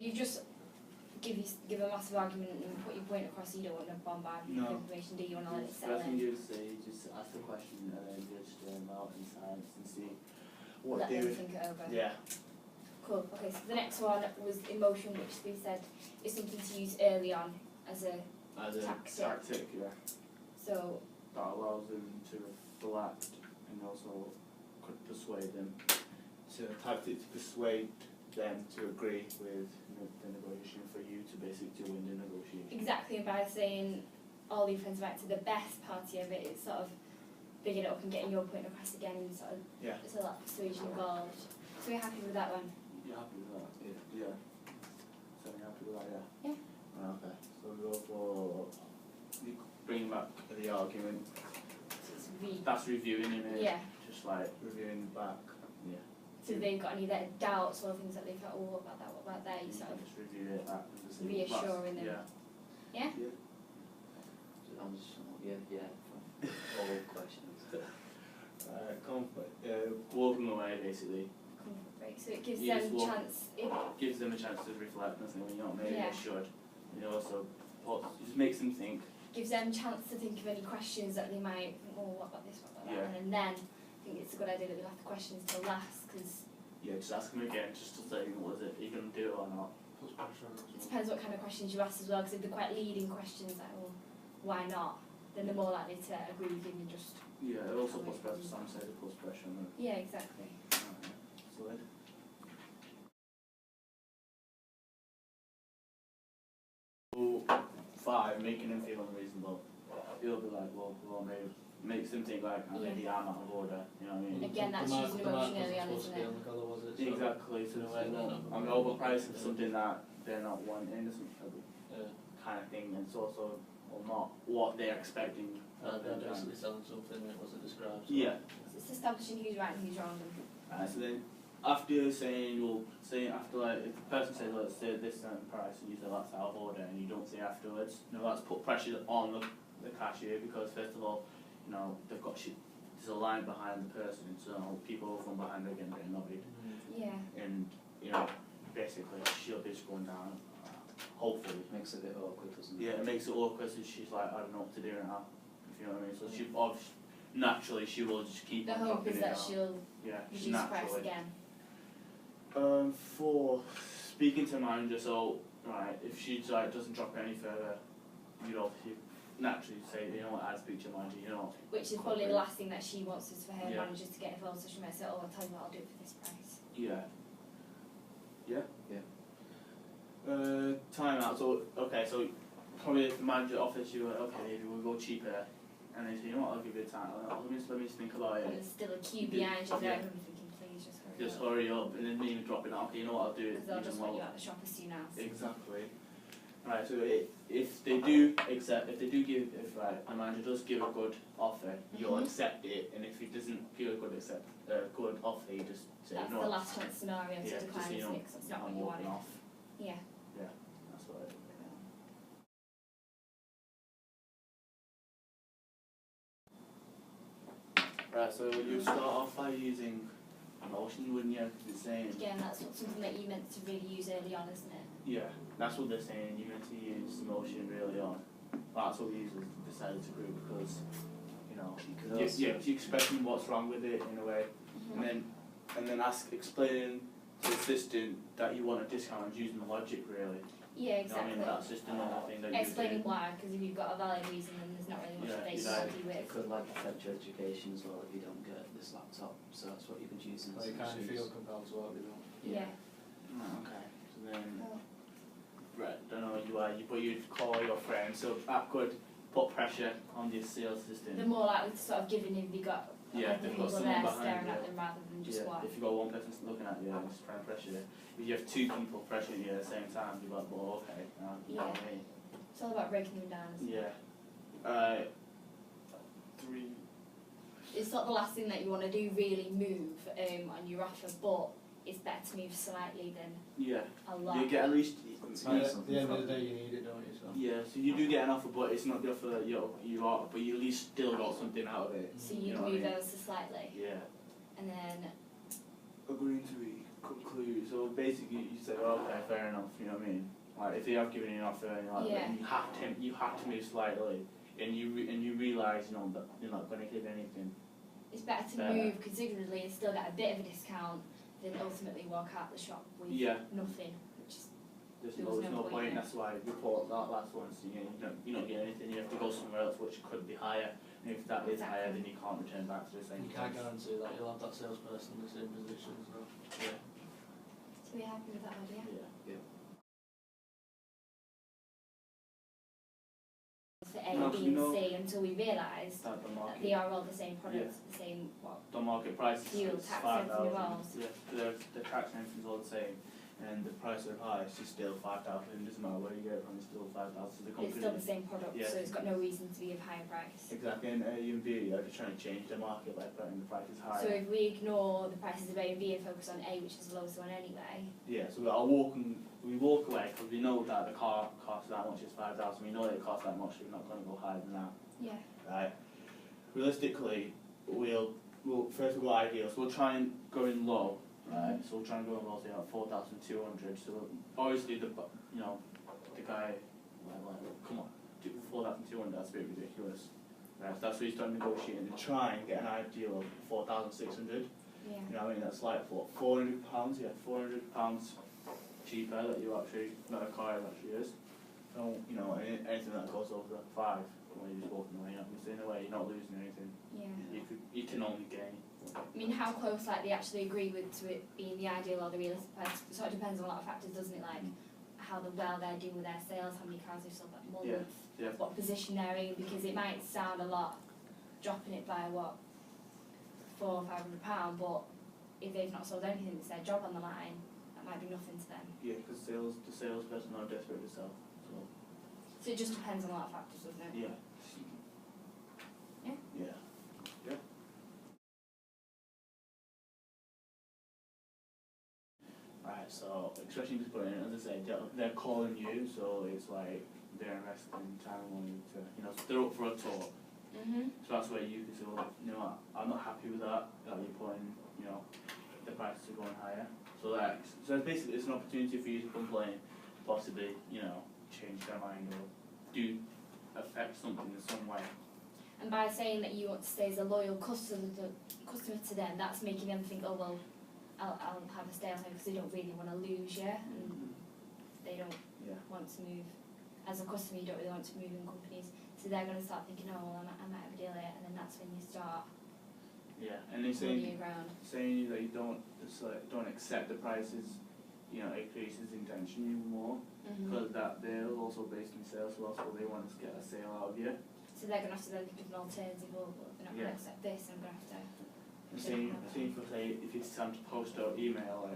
You just give a massive argument and put your point across. You don't want to bombard with information, do you? Want to let it settle in? First thing you say, just ask the question and then just out in silence and see what let they them would think it over. Yeah. Cool. Okay, so the next one was emotion, which we said is something to use early on as a tactic. Yeah. So that allows them to reflect and also could persuade them. So a tactic to persuade them to agree with the negotiation for you to basically win the negotiation. Exactly, and by saying all your friends back to the best party of it, it's sort of bigging it up and getting your point across again and sort of it's a lot of persuasion involved. So you're happy with that one? You're happy with that? Yeah. So you're happy with that, yeah? Yeah. Okay. So we go for you bring back the argument. So that's reviewing it. Yeah. Just like reviewing back. Yeah. So if they've got any doubts or things that they thought, oh, what about that? You sort of just review it back and just reassuring them. Yeah. Yeah? All questions. Walking away basically. Right. So it gives them a chance. It gives them a chance to reflect, doesn't it? When you're not maybe they should. You know, also it just makes them think. Gives them a chance to think of any questions that they might think, oh, what about this, what about that? And then I think it's a good idea that we have the questions till last, because just ask them again, just to say, was it, are you going to do it or not? It depends what kind of questions you ask as well, because if they're quite leading questions, like, well, why not? Then they're more likely to agree with you and just... Yeah, it also puts pressure, some say it puts pressure on them. Yeah, exactly. Solid. So, 5, making them feel unreasonable. You'll be like, well, maybe makes them think like, maybe I'm out of order, you know what I mean? Again, that's using emotion early on, isn't it? Exactly, so I'm overpricing something that they're not wanting, kind of thing, and it's also not what they're expecting. They're basically selling something that wasn't described. So. Yeah. It's establishing who's right and who's wrong. So then, after saying, after like, if the person says, let's say this certain price, and you say that's out of order, and you don't say afterwards, that's put pressure on the cashier, because first of all, you know, they've got there's a line behind the person, so people from behind are getting annoyed. Yeah. And, you know, basically she'll be just going down, hopefully. Makes it a bit awkward, doesn't it? Yeah, it makes it awkward, so she's like, I don't know what to do now, if you know what I mean. So she naturally she will just keep the on hope is that she'll reduce price again. For speaking to the manager, so if she doesn't drop it any further, you'd obviously naturally say, you know what, I'd speak to your manager, you know. Which is probably the last thing that she wants is for her managers to get involved, so she might say, oh, I'll tell you what, I'll do it for this price. Yeah. Time out, so probably if the manager offers you, okay, we'll go cheaper, and they say, you know what, I'll give you a time, let me just think about it. And there's still a queue behind you, they're going to be thinking, please just hurry up. And then maybe drop it out, okay, you know what, I'll do it. Because they'll just want you out the shop as soon as. Exactly. Right, so if they do give, if the manager does give a good offer, you'll accept it, and if he doesn't give a good offer, you just say that's no. The last chance scenario to decline, isn't it? Because it's not what you wanted. Off. Yeah. Yeah, that's what I do. Right, so you start off by using emotion, wouldn't you? Because it's saying. Again, that's something that you meant to really use early on, isn't it? Yeah, that's what they're saying. You meant to use emotion really on. That's what the users decided to do, because you know you're expressing what's wrong with it in a way, and then explaining to the assistant that you want a discount and using the logic really. Yeah, exactly. You know what I mean? That's just another thing that explaining why, because if you've got a valid reason, then there's not really much that they can help you with. It could affect your education as well if you don't get this laptop. So that's what you could use. Well, you kind of feel compelled to work with them. Yeah. Okay. So then. Don't know but you'd call your friend, so that could put pressure on the sales assistant. They're more likely to sort of give in if you've got people there staring at them rather than just one. If you've got one person looking at you and just trying to pressure you. If you have two people pressuring you at the same time, you're like, well, okay. You know what I mean? It's all about breaking them down, isn't it? 3. It's not the last thing that you want to do, really move on your offer, but it's better to move slightly than a lot. You get at least. At the end of the day, you need it, don't you? So. Yeah, so you do get an offer, but it's not the offer that you are, but you at least still got something out of it. So you move those slightly. Yeah. And then. Agreeing to conclude. So basically, you say, well, okay, fair enough. You know what I mean? Like if they have given you an offer and like, Yeah. you have to move slightly, and you realise that you're not going to give anything. It's better to move considerably and still get a bit of a discount than ultimately walk out the shop with nothing, which is there's no point. That's why I report that last one. So, you don't get anything. You have to go somewhere else which could be higher. And if that is higher, then you can't return back to the same. You can't guarantee that you'll have that salesperson in the same position. So yeah. So we're happy with that idea. Yeah. For A, B and C until we realise that they are all the same products, the same the market price fuel, is tax, 5,000. everything involved. Yeah, the tax and everything's all the same, and the price of the high is still 5,000. It doesn't matter where you get it from, it's still 5,000. So it's still the same product, so it's got no reason to be of higher price. Exactly, and A and B are just trying to change the market by putting the prices higher. So if we ignore the prices of A and B and focus on A, which is the lowest one anyway. Yeah, so we walk away because we know that the car costs that much, it's 5,000. We know that it costs that much, so we're not going to go higher than that. Yeah. Right. Realistically, we'll first of all ideal. So we'll try and go in low. Right. So we'll try and go in low, say like 4,200. So obviously the guy, come on, 4,200. That's a bit ridiculous. Right. So that's what he's starting negotiating to try and get an ideal of 4,600. Yeah. You know what I mean? That's like what, £400? Yeah, £400 cheaper that you actually that a car actually is. So, anything that goes over 5, when you're just walking away, in a way you're not losing anything. Yeah. You can only gain. I mean, how close they actually agree with to it being the ideal or the realistic price? So it depends on a lot of factors, doesn't it? Like how well they're doing with their sales, how many cars they've sold that month, what position they're in, because it might sound a lot dropping it by £400 or £500, but if they've not sold anything, it's their job on the line. That might be nothing to them. Yeah, because the salesperson are desperate to sell. So it just depends on a lot of factors, doesn't it? Yeah. Yeah. Yeah. Right, so especially just putting in, as I say, they're calling you, so it's like they're investing time and money to, they're up for a talk. So that's where you can say, well, I'm not happy with that you're putting, the prices are going higher. So basically it's an opportunity for you to complain, possibly, change their mind or do affect something in some way. And by saying that you want to stay as a loyal customer to them, that's making them think, oh well, I'll have a stay on here because they don't really want to lose you, and they don't want to move. As a customer, you don't really want to move in companies, so they're going to start thinking, oh well, I might have a deal here, and then that's when you start. Yeah, and they're saying that you don't accept the prices, increases intention even more, because that they're also based in sales, so they want to get a sale out of you. So they're going to have to then think of an alternative, well, if they're not going to accept this, I'm going to have to. Same for say if it's time to post or email,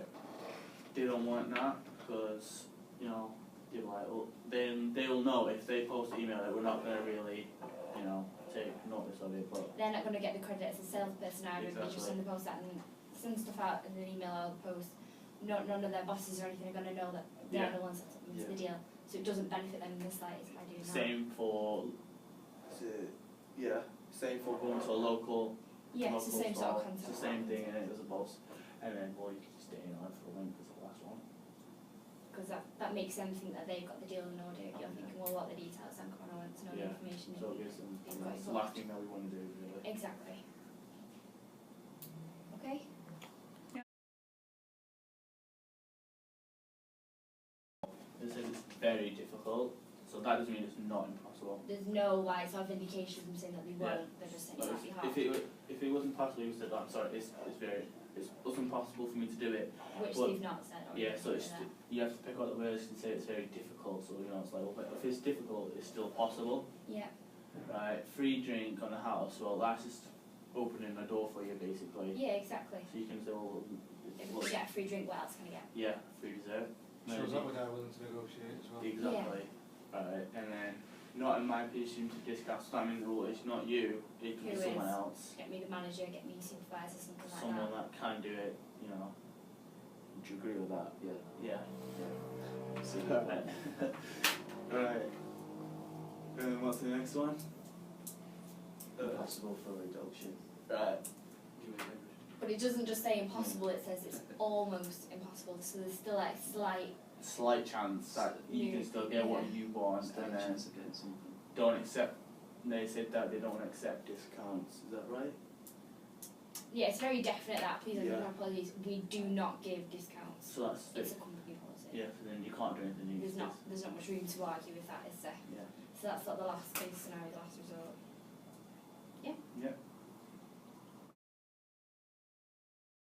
they don't want that because they're like, well, then they'll know if they post or email that we're not going to really, take notice of it. But they're not going to get the credit as a salesperson either. If they just send the post out and send stuff out in an email or the post. None of their bosses or anything are going to know that they're the ones that took them to the deal. So it doesn't benefit them in the slightest by doing that. Same for going to a local. Yeah, it's the same sort of concept. It's the same thing, and it does a boss. And then, you can stay in on for a link as the last one. Because that makes them think that they've got the deal in order. You're thinking, well, what are the details? I'm coming, I want to know the information. So it gives them, that's the last thing that we want to do, really. Exactly. Okay? They said it's very difficult, so that doesn't mean it's not impossible. There's no sort of indication of them saying that they won't, they're just saying it might be hard. If it wasn't possible, you said, I'm sorry, it's impossible for me to do it. Which they've not said. So you have to pick out the words and say it's very difficult, so it's like, well, if it's difficult, it's still possible. Yeah. Right, free drink on the house, well that's just opening a door for you basically. Yeah, exactly. So you can say, well, if you get a free drink, what else can I get? Yeah, free dessert. Shows that we're willing to negotiate as well. Exactly. Right, and then not in my position to discuss. I mean, it's not you. It can be someone else. Get me the manager, get me supervisor, something like that. Someone that can do it. Would you agree with that? Yeah. So, right. And then what's the next one? Possible for reduction. Right. But it doesn't just say impossible, it says it's almost impossible, so there's still like slight chance that you can still get what you want, and then chance of getting something. don't accept. They said that they don't accept discounts. Is that right? Yeah, it's very definite that, please Yeah. my apologies, we do not give discounts. So that's It's a company policy. yeah. So then you can't do anything. There's not much room to argue with that, is there? Yeah. So that's like the last bit.